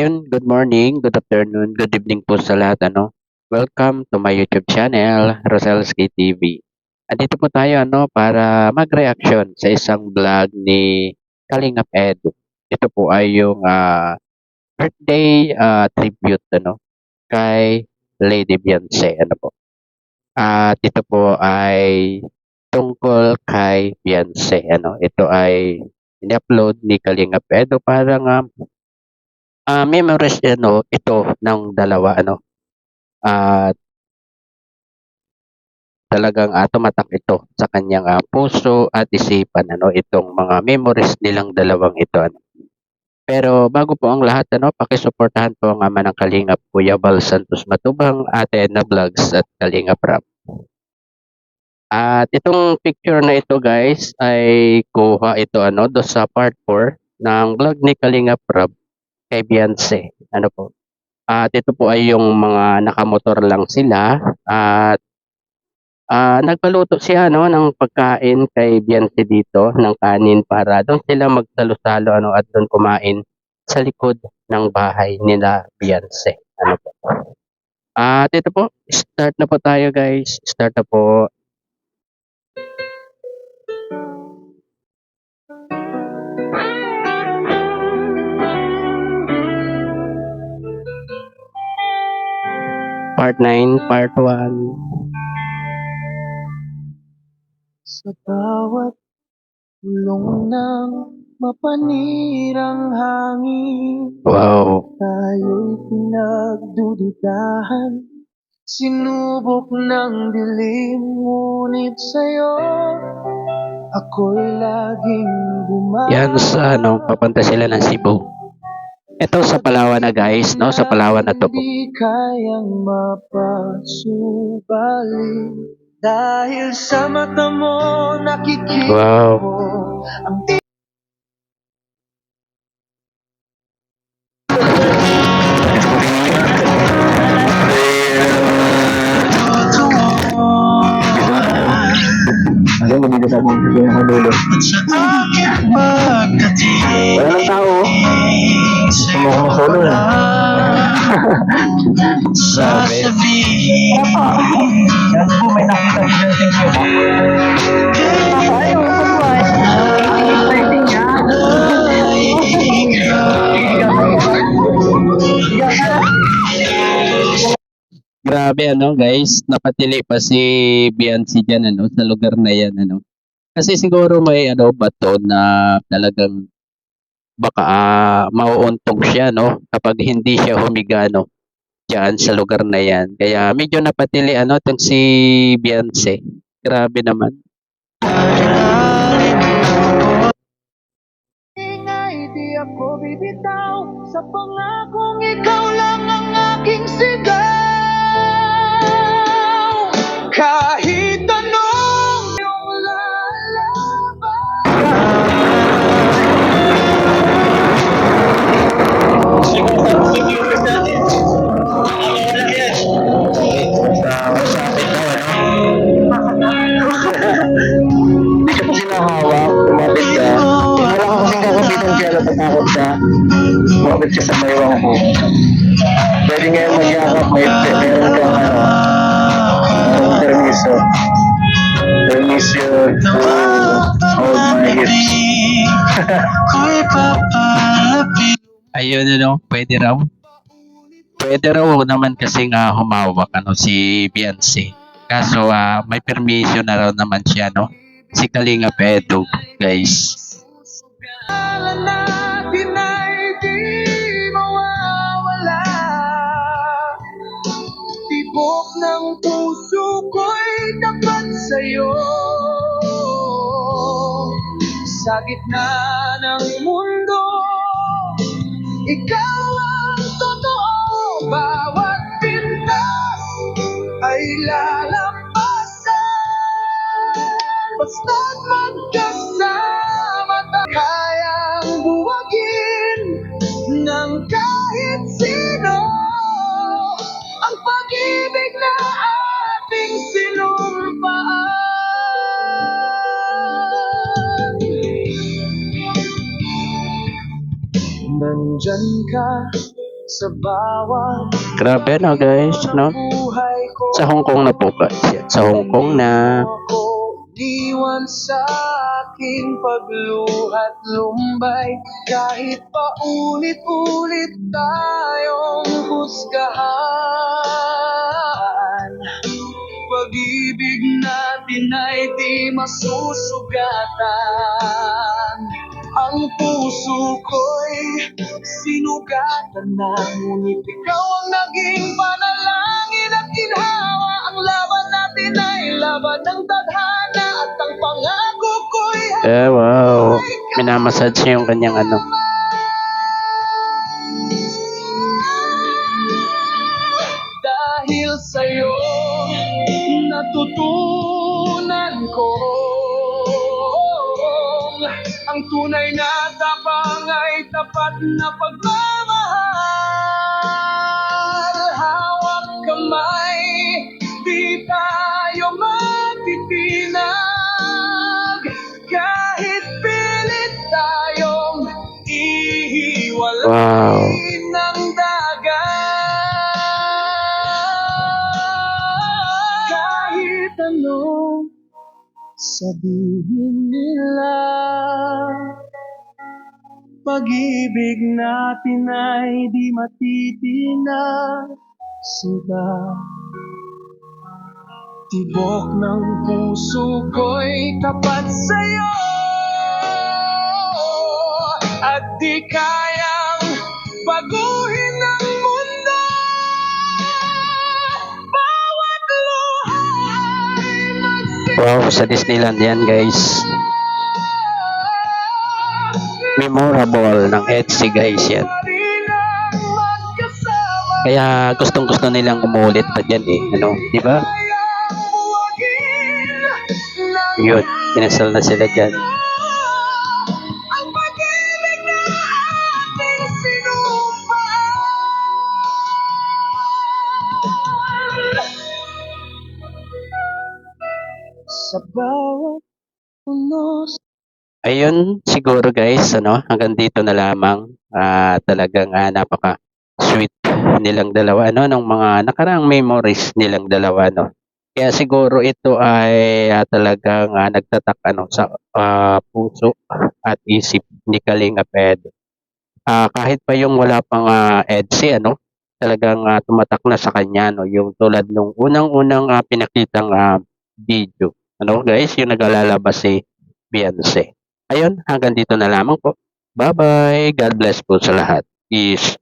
Ayun, good morning, good afternoon, good evening po sa lahat, ano. Welcome to my YouTube channel, Rosel's KTV. Andito po tayo, ano, para mag-reaction sa isang vlog ni Kalingap Edu. Ito po ay yung birthday tribute, ano, kay Lady Beyonce, ano po. At ito po ay tungkol kay Beyonce, ano. Ito ay in-upload ni Kalingap Edu para nga memories ano ito ng dalawa ano at talagang tumatak ito sa kanyang puso at isipan ano itong mga memories nilang dalawang ito ano. Pero bago po ang lahat ano, pakisuportahan po ang ama ng Kalingap Kuya Bal Santos Matubang, Ate Edna Vlogs at Kalingap Rap. At itong picture na ito guys ay kuha ito ano do sa part 4 ng vlog ni Kalingap Rap kay Beyonce. Ano po? At ito po ay yung mga nakamotor lang sila at nagpaluto siya no ng pagkain kay Beyonce dito ng kanin para doon sila magsalo-salo ano at doon kumain sa likod ng bahay nila Beyonce. Ano po? At ito po, start na po tayo guys. Start na po. Part 9, Part 1. Sa bawat ulong ng mapanirang hangin, Wow. tayo'y pinagdududahan. Sinubok ng dilim, ngunit sa'yo ako'y laging Yan sa ano, papunta sila ng Cebu. Ito sa Palawan na guys, no? Sa Palawan na to po. Di kayang mapasubali dahil sa mata mo nakikita Wow. mo ang Kasi magiging sa mga bigyan ng dulo. Wala ng tao. Gusto mo akong solo na. Sabi. Yan po, may nakita ko ng thank you. Ayaw, exciting niya. Grabe ano guys, napatili pa si Beyonce dyan ano, sa lugar na yan ano. Kasi siguro may ano bato na talagang baka mauuntog siya no kapag hindi siya humiga no diyan sa lugar na yan. Kaya medyo napatili ano tong si Beyonce. Grabe naman. ingay, di ako bibitaw sa pangakong ikaw lang ang aking sigaw. Kahit anong iyong lalaban. Hindi siya kasi nahawak, kumapit ka. Wala ko kasing kakapitan siya, natatakot siya. Kumapit siya sa maywang ko. Pwede ngayon magyakap, meron kang permiso. Permiso to hold my hips. Ayun ano, pwede raw. Pwede raw naman kasi nga humawak ano si Beyonce. Kaso may permission na raw naman siya no. Si Kalinga Edu, guys. Alam natin ay di mawawala. Tibok ng puso ko'y tapat sa'yo. Sa gitna ng mundo, ikaw ang totoo. Bawat pintas ay lalampasan. Basta't magkasama tayo, kayang buwagin ng kahit sino ang pag-ibig na ating sinumpaan. Nandyan ka sa bawat Grabe no guys, no? buhay ko. Sa Hong Kong na po ba? Sa Hong Kong na. Ako iniwan sa aking pagluhat lumbay, kahit pa ulit-ulit tayong husgahan. Pag-ibig natin ay di masusugatan. Ang puso ko'y sinugatan na, ngunit ikaw ang naging panalangin at ginhawa. Ang laban natin ay laban ng tadhana, at ang pangako ko'y Wow. Minamassage niya yung kanyang ano. dahil sa'yo natutunan ko ang tunay na tapang ay tapat na pagmamahal. Hawak kamay, di tayo matitinag, kahit pilit tayong ihiwalay Wow. ng dagat. Kahit anong sabihin nila, pag-ibig natin ay di matitinag. Tibok ng puso ko'y tapat sa'yo, at di kayang baguhin ng mundo. Bawat luha ay Wow, sa Disneyland yan guys. Memorable ng Etsy guys yan. Kaya gustong-gusto nilang umulit pa dyan eh. Ano, di ba? Yun, kinasal na sila dyan. Ang pag-ibig na ating sinumpaan. Sa bawat unos. Ayun, siguro guys, ano, hanggang dito na lamang. Talagang napaka sweet nilang dalawa, ano, ng mga nakaraang memories nilang dalawa, no. Kaya siguro ito ay talagang nagtatak ano sa puso at isip ni Kalinga Ed. Kahit pa yung wala pang EDSI, ano, talagang tumatak na sa kanya, no, yung tulad nung unang-unang pinakitang video. Ano guys, yung naglalabas si Beyonce. Ayun, hanggang dito na lamang po. Bye-bye. God bless po sa lahat. Peace.